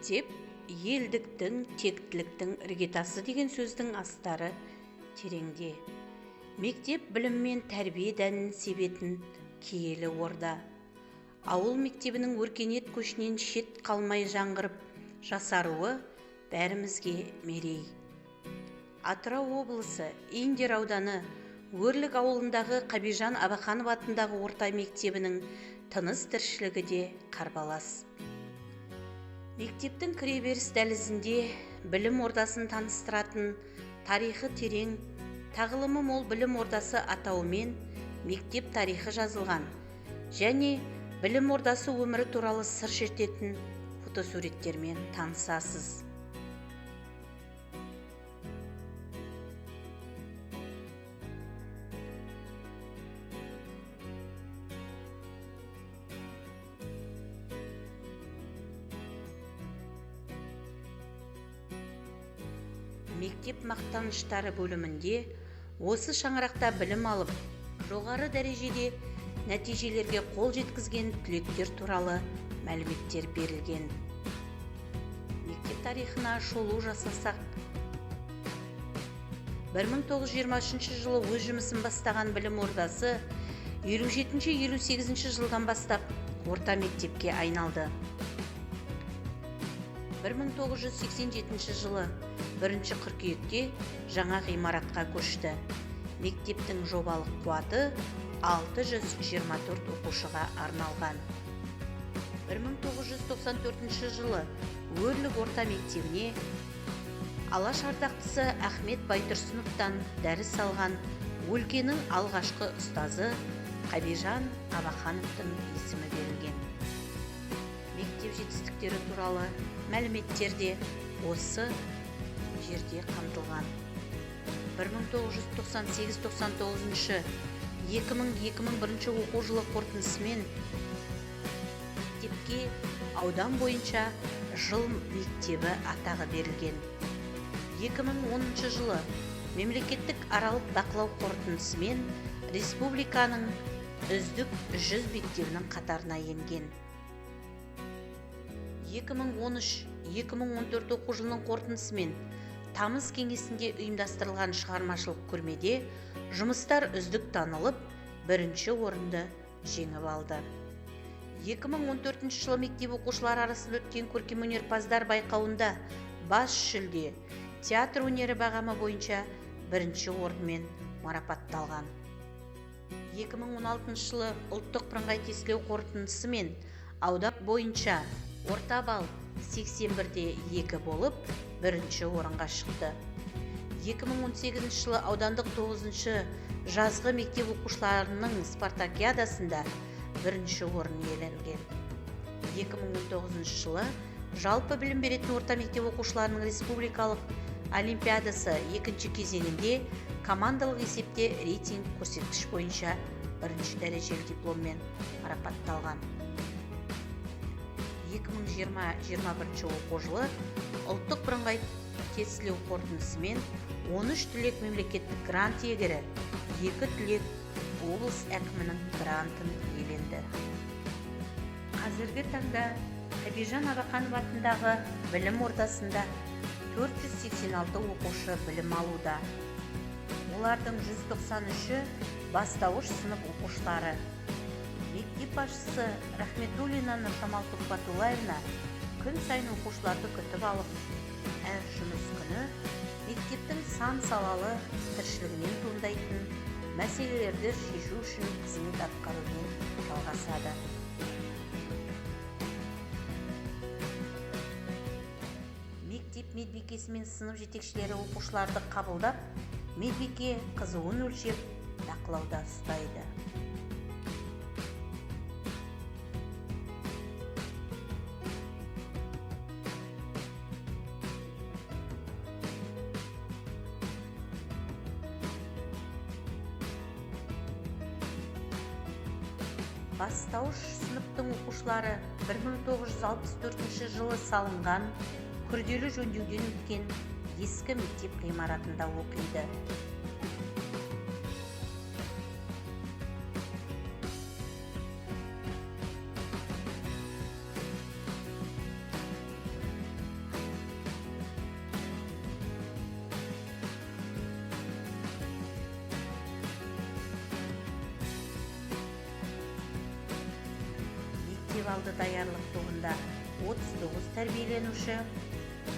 Мектеп елдіктің, тектіліктің іргетасы деген сөздің астары тереңде. Мектеп білім мен тәрбие дәнін себетін киелі орда. Ауыл мектебінің өркениет көшінен шет қалмай жаңғырып жасаруы бәрімізге мерей. Атырау облысы Индер ауданы Өрлік ауылындағы Қабижан Абақанов атындағы орта мектебінің тыныс тіршілігі де қарбалас. Мектептің кіреберіс дәлізінде білім ордасын таныстыратын тарихы терең, тағылымы мол білім ордасы атауымен мектеп тарихы жазылған және білім ордасы өмірі туралы сыр шертетін фотосуреттермен танысасыз. Мектеп мақтаныштары бөлімінде осы шаңырақта білім алып, жоғары дәрежеде нәтижелерге қол жеткізген түлектер туралы мәліметтер берілген. Мектеп тарихына шолу жасасақ, 1923 жылы өз жұмысын бастаған білім ордасы 57-58 жылдан бастап орта мектепке айналды. 1987 жылы 1 қыркүйекте жаңа ғимаратқа көшті. Мектептің жобалық қуаты 624 оқушыға арналған. 1994 жылы Өрлік орта мектебіне алаш ардақтысы Ахмет Байтұрсыновтан дәріс алған өлкенің алғашқы ұстазы Қабижан Абақановтың есімі берілген. Мектеп жетістіктері туралы мәліметтер де осы жерде қамтылған. 1998-99, 2000-2001 оқу жылы қорытындысымен мектепке аудан бойынша жыл мектебі атағы берілген. 2010 жылы мемлекеттік аралық бақылау қорытындысымен республиканың үздік 100 мектебінің қатарына енген. 2013-2014 оқу жылының қорытындысымен тамыз кеңесінде ұйымдастырылған шығармашылық көрмеде жұмыстар үздік танылып, бірінші орынды жеңіп алды. 2014 жылы мектеп оқушылары арасында өткен көркемөнерпаздар байқауында бас жүлде театр өнері бағамы бойынша бірінші орынмен марапатталған. 2016 жылы ұлттық бірыңғай тестілеу қорытындысымен аудан бойынша орта балл 81-де 2 болып, бірінші орынға шықты. 2018 жылы аудандық 9-шы жазғы мектеп оқушыларының спартакиадасында бірінші орын иеленген. 2019 жылы жалпы білім беретін орта мектеп оқушыларының республикалық олимпиадасы екінші кезеңінде командалық есепте рейтинг көрсеткіш бойынша бірінші дәрежелі дипломмен марапатталған. 2020-21 оқу жылы ұлттық бірыңғай тестілеу қорытындысымен 13 түлек мемлекеттік грант иегері, 2 түлек облыс әкімінің грантын иеленді. Қазіргі таңда Қабижан Абақанов атындағы білім ордасында 486 оқушы білім алуда. Олардың 193-і бастауыш сынып оқушылары. Мектеп басшысы Рахметуллина Нұржамал Тұқпатуллаевна күн сайын оқушыларды күтіп алып, әр жұмыс күні мектептің сан салалы тіршілігінен туындайтын мәселелерді шешу үшін қызмет атқарумен жалғасады. Мектеп медбикесі мен сынып жетекшілері оқушыларды қабылдап, медбике қызуын өлшеп, бақылауда ұстайды. Бастауыш сыныптың оқушылары 1964 жылы салынған күрделі жөндеуден өткен ескі мектеп ғимаратында оқиды. фестивалды даярлық тобында 39 тәрбиеленуші,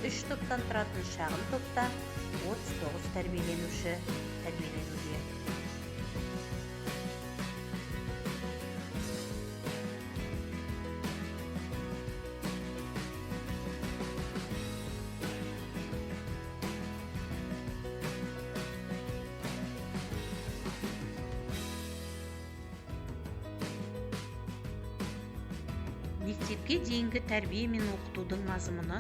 3 топтан тұратын шағын топта 39 тәрбиеленуші тәрбиеленуде. Мектепке дейінгі тәрбие мен оқытудың мазмұны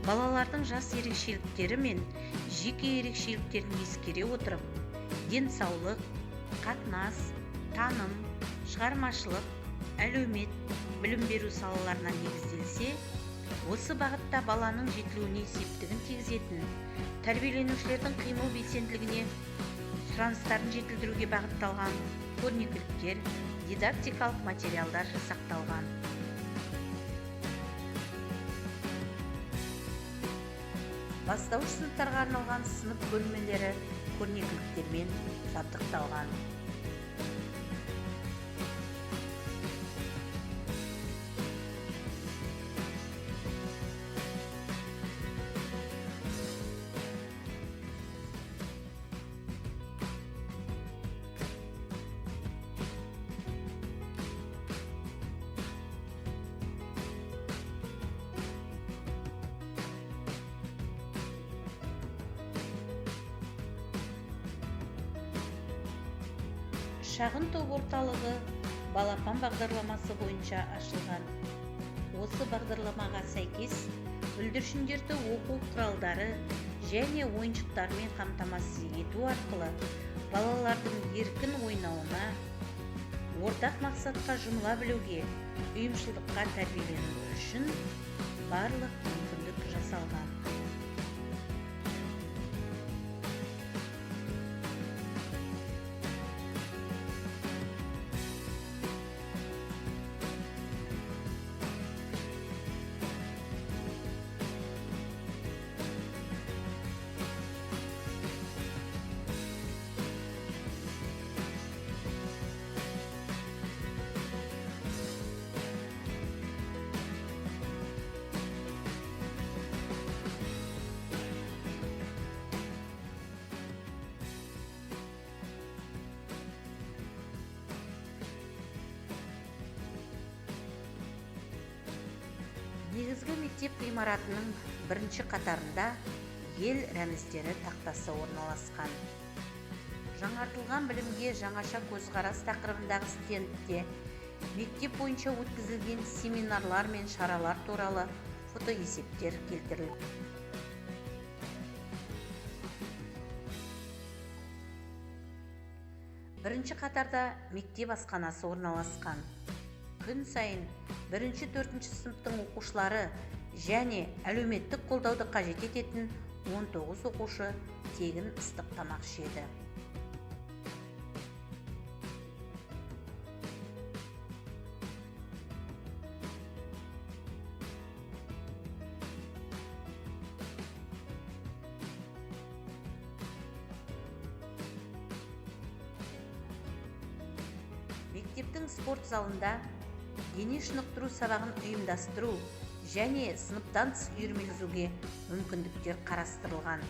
балалардың жас ерекшеліктері мен жеке ерекшеліктерін ескере отырып, денсаулық, қатынас, таным, шығармашылық, әлеумет, білім беру салаларына негізделсе, осы бағытта баланың жетілуіне септігін тигізетін, тәрбиеленушілердің қимыл белсенділігіне, сұраныстарын жетілдіруге бағытталған көрнекіліктер, дидактикалық материалдар жасақталған. Бастауыш сыныптарға арналған сынып бөлмелері көрнекіліктермен жабдықталған. Шағын топ орталығы балапан бағдарламасы бойынша ашылған. Осы бағдарламаға сәйкес бүлдіршіндерді оқу құралдары және ойыншықтармен қамтамасыз ету арқылы балалардың еркін ойнауына, ортақ мақсатқа жұмыла білуге, ұйымшылдыққа тәрбиеленуі үшін барлық мүмкіндік жасалған. Негізгі мектеп ғимаратының бірінші қатарында ел рәміздері тақтасы орналасқан. Жаңартылған білімге жаңаша көзқарас тақырыбындағы стендте мектеп бойынша өткізілген семинарлар мен шаралар туралы фотоесептер келтірілді. Бірінші қатарда мектеп асханасы орналасқан. Күн сайын 1-4 сыныптың оқушылары және әлеуметтік қолдауды қажет ететін 19 оқушы тегін ыстық тамақ ішеді. Мектептің спорт залында дене шынықтыру сабағын ұйымдастыру және сыныптан тыс үйірмелесуге мүмкіндіктер қарастырылған.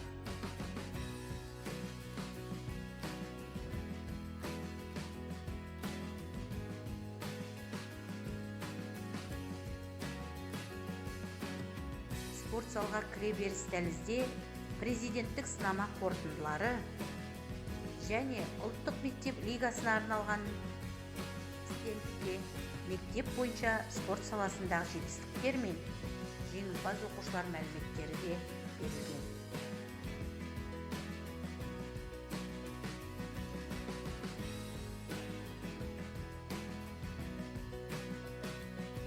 Спорт залға кіре беріс дәлізде президенттік сынама қорытындылары және ұлттық мектеп лигасына арналған стендте мектеп бойынша спорт саласындағы жетістіктер мен жеңімпаз оқушылар мәліметтері де берілген.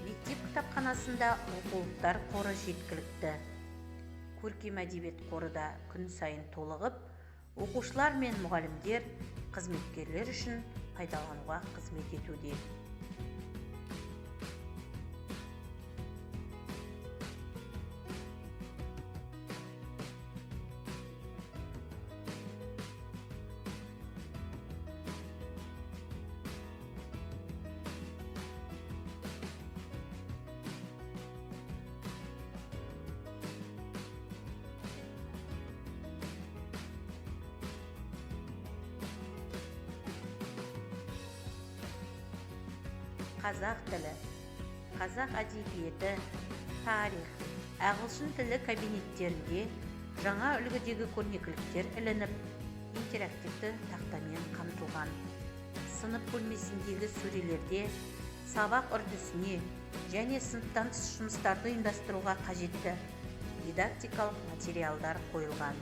Мектеп кітапханасында оқулықтар қоры жеткілікті. Көркем әдебиет қоры да күн сайын толығып, оқушылар мен мұғалімдер, қызметкерлер үшін пайдалануға қызмет етуде. қазақ тілі, қазақ әдебиеті, тарих, ағылшын тілі кабинеттерінде жаңа үлгідегі көрнекіліктер ілініп, интерактивті тақтамен қамтылған. Сынып бөлмесіндегі сөрелерде сабақ үрдісіне және сыныптан тыс жұмыстарды ұйымдастыруға қажетті дидактикалық материалдар қойылған.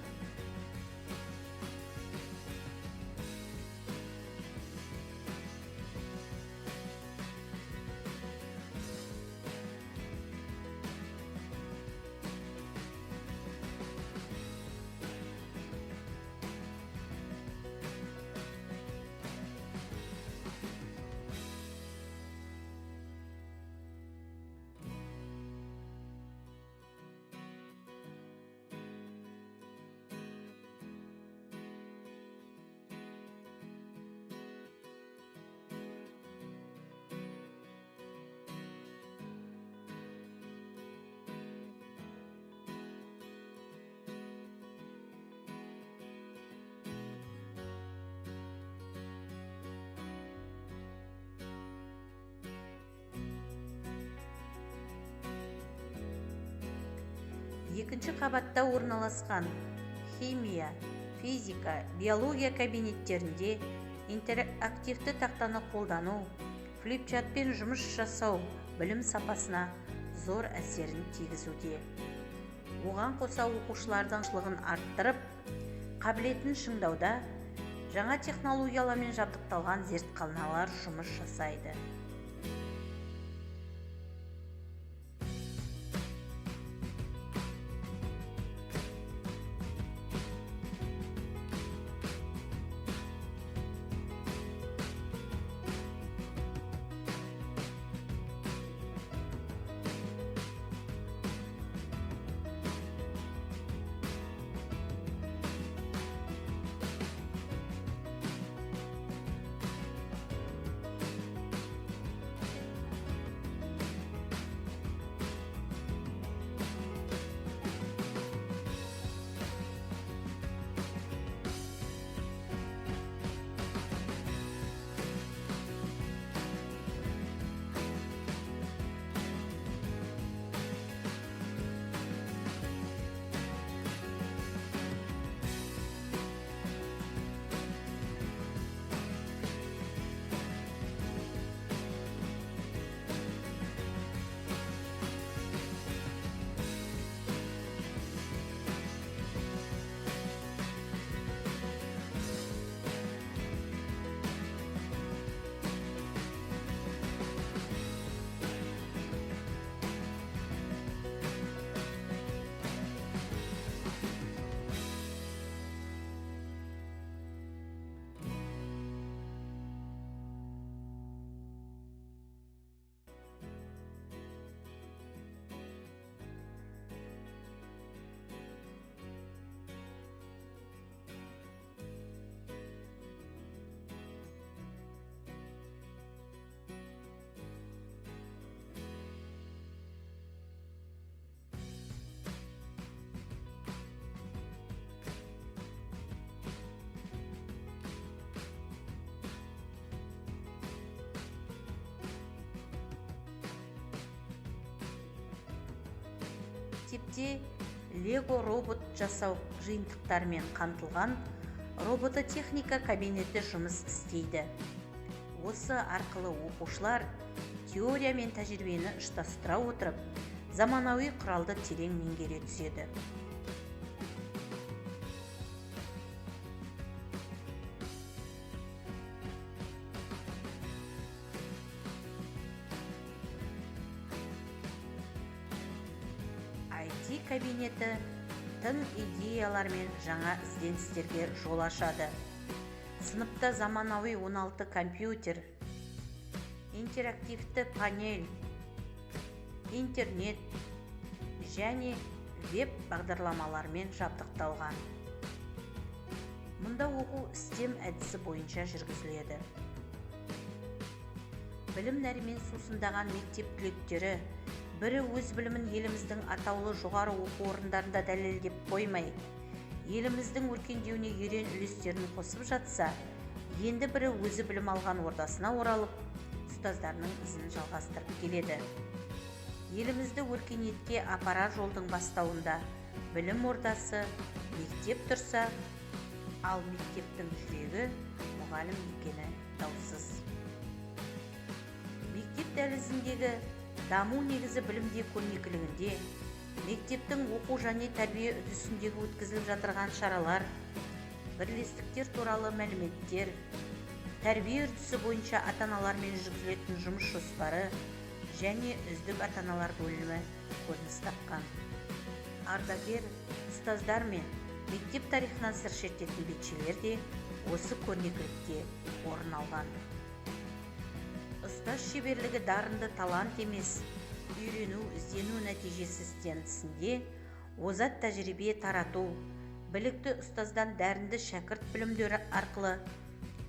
Екінші қабатта орналасқан химия, физика, биология кабинеттерінде интерактивті тақтаны қолдану, флипчартпен жұмыс жасау білім сапасына зор әсерін тигізуде. Оған қоса оқушылардың шылығын арттырып, қабілетін шыңдауда жаңа технологиялармен жабдықталған зертханалар жұмыс жасайды. Мектепте лего робот жасау жиынтықтармен қамтылған робототехника кабинеті жұмыс істейді. Осы арқылы оқушылар теория мен тәжірибені ұштастыра отырып, заманауи құралды терең меңгере түседі. IT кабинеті тың идеялар мен жаңа ізденістерге жол ашады. Сыныпта заманауи 16 компьютер, интерактивті панель, интернет және веб бағдарламалармен жабдықталған. Мұнда оқу STEM әдісі бойынша жүргізіледі. Білім нәрімен сусындаған мектеп түлектері бірі өз білімін еліміздің атаулы жоғары оқу орындарында дәлелдеп қоймай, еліміздің өркендеуіне ерен үлестерін қосып жатса, енді бірі өзі білім алған ордасына оралып, ұстаздарының ізін жалғастырып келеді. Елімізді өркениетке апарар жолдың бастауында білім ордасы, мектеп тұрса, ал мектептің жүрегі мұғалім екені даусыз. Мектеп дәлізіндегі даму негізі білімде көрнекілігінде, мектептің оқу және тәрбие үдерісіндегі өткізіліп жатырған шаралар, бірлестіктер туралы мәліметтер, тәрбие үрдісі бойынша ата-аналармен жүргізілетін жұмыс жоспары және үздік ата-аналар бөлімі көрініс тапқан. Ардагер, ұстаздар мен мектеп тарихынан сыр шертетін бетшелер де осы көрнекілікте орын алған. Ұстаз шеберлігі дарынды талант емес, үйрену, іздену нәтижесі стендісінде озат тәжірибе тарату, білікті ұстаздан дәрінді шәкірт білімдері арқылы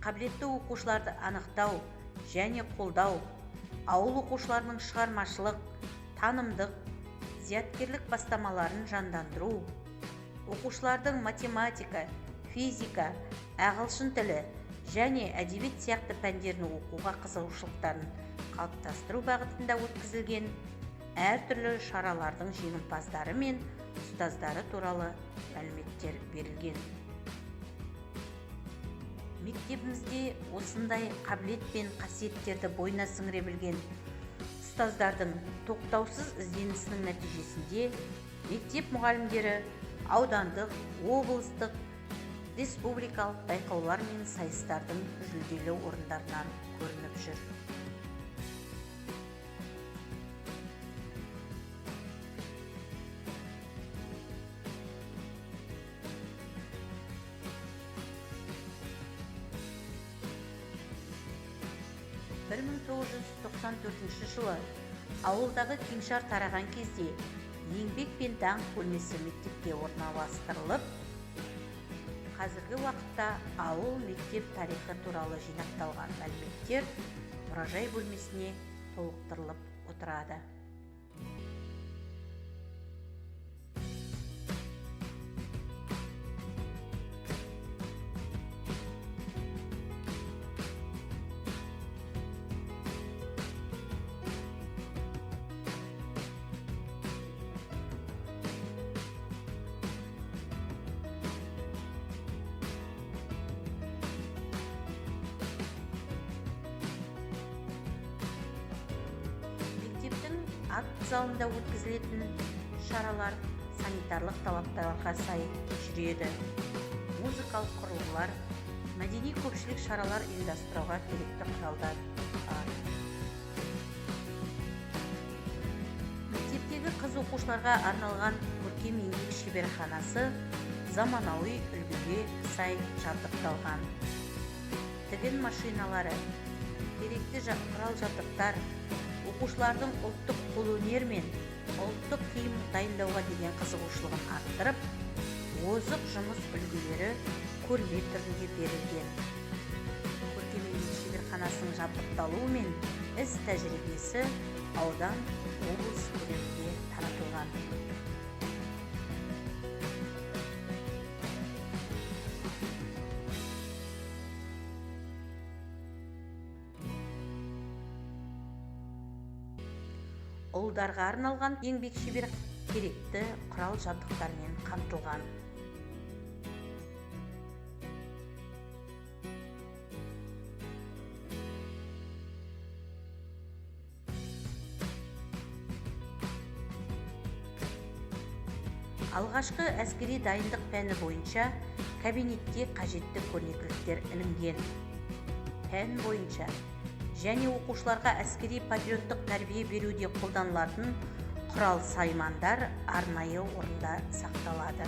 қабілетті оқушыларды анықтау және қолдау, ауыл оқушыларының шығармашылық, танымдық, зияткерлік бастамаларын жандандыру, оқушылардың математика, физика, ағылшын тілі және әдебиет сияқты пәндерін оқуға қызығушылықтарын қалыптастыру бағытында өткізілген әртүрлі шаралардың жеңімпаздары мен ұстаздары туралы мәліметтер берілген. Мектебімізде осындай қабілет пен қасиеттерді бойына сіңіре білген ұстаздардың тоқтаусыз ізденісінің нәтижесінде мектеп мұғалімдері аудандық, облыстық, республикалық байқаулар мен сайыстардың жүлделі орындарынан көрініп жүр. Бір 1994 жылы ауылдағы кеңшар тараған кезде еңбек пен даңқ бөлмесі мектепке орналастырылып, қазіргі уақытта ауыл мектеп тарихы туралы жинақталған мәліметтер мұражай бөлмесіне толықтырылып отырады. Акт залында өткізілетін шаралар санитарлық талаптарға сай жүреді. Музыкалық құрылғылар, мәдени көпшілік шаралар ұйымдастыруға керекті құралдар бар. Мектептегі қыз оқушыларға арналған көркем еңбек шеберханасы заманауи үлгіге сай жабдықталған. Тігін машиналары, керекті құрал-жабдықтар, оқушылардың ұлттық қолөнер мен ұлттық киім дайындауға деген қызығушылығын арттырып, озық жұмыс үлгілері көрме түрінде берілген. Көркем еңбек шеберханасының жабдықталуы мен іс тәжірибесі аудан, облыс көлемінде таратылған. Ұлдарға арналған еңбек шебер керекті құрал-жабдықтармен қамтылған. Алғашқы әскери дайындық пәні бойынша кабинетте қажетті көрнекіліктер ілінген. Пән бойынша және оқушыларға әскери патриоттық тәрбие беруде қолданылатын құрал-саймандар арнайы орында сақталады.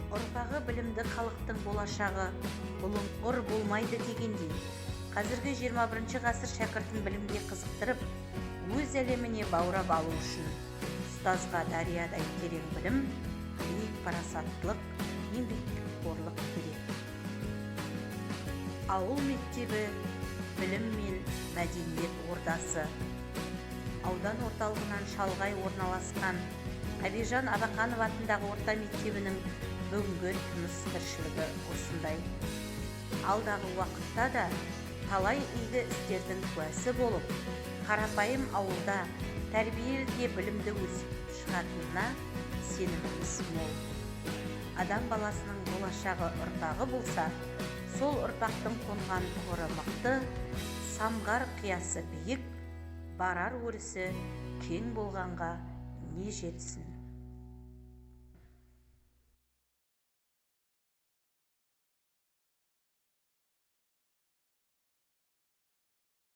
Ұрпағы білімді халықтың болашағы бұлыңғыр болмайды дегендей, қазіргі 21 ғасыр шәкіртін білімге қызықтырып, өз әлеміне баурап алу үшін ұстазға дариядай терең білім, биік парасаттылық, еңбекқорлық керек. Ауыл мектебі білім мен мәдениет ордасы. Аудан орталығынан шалғай орналасқан Әбежан Абақанов атындағы орта мектебінің бүгінгі тыныс тіршілігі осындай. Алдағы уақытта да талай игі істердің куәсі болып, қарапайым ауылда тәрбиелі де білімді өсіп шығатынына сеніміміз мол. Адам баласының болашағы ұрпағы болса, сол ұрпақтың қонған тұғыры мықты, самғар қиясы биік, барар өрісі кең болғанға не жетсін.